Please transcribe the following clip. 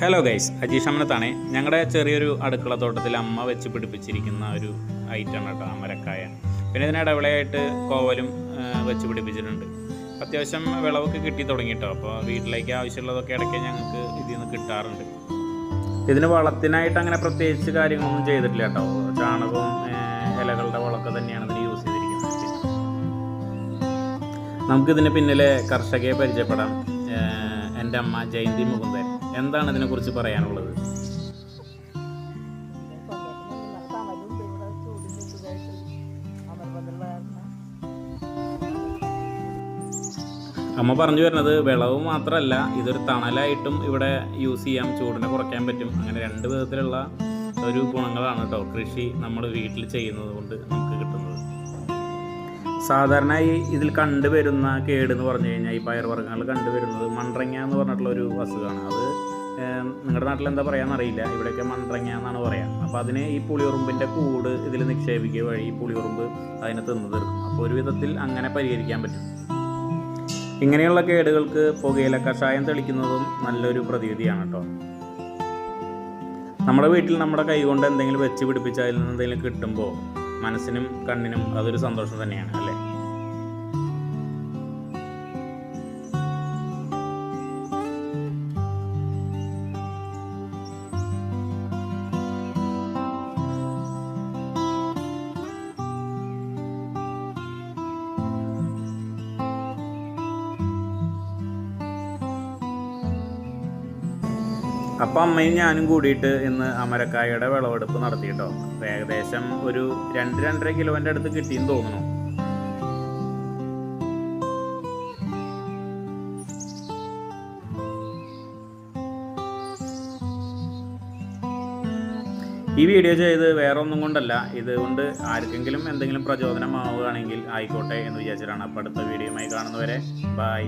Hello guys, Ajeesh അമ്മനത്താണ്. ഞങ്ങളുടെ ചെറിയൊരു അടുക്കള തോട്ടത്തിൽ അമ്മ വെച്ച് പിടിപ്പിച്ചിരിക്കുന്ന ഒരു ഐറ്റമാണ് കേട്ടോ അമരക്കായ. പിന്നെ ഇതിനിടവിളയായിട്ട് കോവലും വെച്ച് പിടിപ്പിച്ചിട്ടുണ്ട്. അത്യാവശ്യം വിളവൊക്കെ കിട്ടി തുടങ്ങിയിട്ടോ. അപ്പോൾ വീട്ടിലേക്ക് ആവശ്യമുള്ളതൊക്കെ ഇടയ്ക്ക് ഞങ്ങൾക്ക് ഇതിൽ നിന്ന് കിട്ടാറുണ്ട്. ഇതിന് വളത്തിനായിട്ട് അങ്ങനെ പ്രത്യേകിച്ച് കാര്യങ്ങളൊന്നും ചെയ്തിട്ടില്ല കേട്ടോ. ചാണകവും ഇലകളുടെ വളമൊക്കെ തന്നെയാണ് ഇതിന് യൂസ് ചെയ്തിരിക്കുന്നത്. നമുക്കിതിന് പിന്നിലെ കർഷകയെ പരിചയപ്പെടാം. എൻ്റെ അമ്മ ജയന്തി മുകുന്ദൻ. എന്താണ് ഇതിനെക്കുറിച്ച് പറയാനുള്ളത്? അമ്മ പറഞ്ഞു വരുന്നത് വിളവ് മാത്രമല്ല, ഇതൊരു തണലായിട്ടും ഇവിടെ യൂസ് ചെയ്യാം, ചൂടിനെ കുറയ്ക്കാൻ പറ്റും. അങ്ങനെ രണ്ട് വിധത്തിലുള്ള ഒരു ഗുണങ്ങളാണ് കേട്ടോ കൃഷി നമ്മൾ വീട്ടിൽ ചെയ്യുന്നത് കൊണ്ട് നമുക്ക് കിട്ടുന്നത്. സാധാരണ ഇതിൽ കണ്ടുവരുന്ന കേടെന്ന് പറഞ്ഞു കഴിഞ്ഞാൽ ഈ പയർവർഗ്ഗങ്ങൾ കണ്ടുവരുന്നത് മൺറങ്ങ എന്ന് പറഞ്ഞിട്ടുള്ള ഒരു അസുഖമാണ്. അത് നിങ്ങളുടെ നാട്ടിൽ എന്താ പറയാമെന്നറിയില്ല, ഇവിടെയൊക്കെ മൺറങ്ങ എന്നാണ് പറയുക. അപ്പോൾ അതിന് ഈ പുളിയുറുമ്പിൻ്റെ കൂട് ഇതിൽ നിക്ഷേപിക്കുക വഴി ഈ പുളിയുറുമ്പ് അതിനെ തിന്നു തീർക്കും. അപ്പോൾ ഒരു വിധത്തിൽ അങ്ങനെ പരിഹരിക്കാൻ പറ്റും. ഇങ്ങനെയുള്ള കേടുകൾക്ക് പുകയില കഷായം തെളിക്കുന്നതും നല്ലൊരു പ്രതിവിധിയാണ് കേട്ടോ. നമ്മുടെ വീട്ടിൽ നമ്മുടെ കൈകൊണ്ട് എന്തെങ്കിലും വെച്ച് പിടിപ്പിച്ച് അതിൽ നിന്ന് എന്തെങ്കിലും കിട്ടുമ്പോൾ മനസ്സിനും കണ്ണിനും അതൊരു സന്തോഷം തന്നെയാണ് അല്ലേ. അപ്പം അമ്മയും ഞാനും കൂടിയിട്ട് ഇന്ന് അമരക്കായയുടെ വിളവെടുപ്പ് നടത്തിയിട്ടോ. ഏകദേശം ഒരു 2-2.5 കിലോൻ്റെ അടുത്ത് കിട്ടിയെന്ന് തോന്നുന്നു. ഈ വീഡിയോ ചെയ്ത് വേറെ ഒന്നും കൊണ്ടല്ല, ഇതുകൊണ്ട് ആർക്കെങ്കിലും എന്തെങ്കിലും പ്രചോദനമാവുകയാണെങ്കിൽ ആയിക്കോട്ടെ എന്ന് വിചാരിച്ചിട്ടാണ്. അപ്പോൾ അടുത്ത വീഡിയോയുമായി കാണുന്നവരെ ബൈ.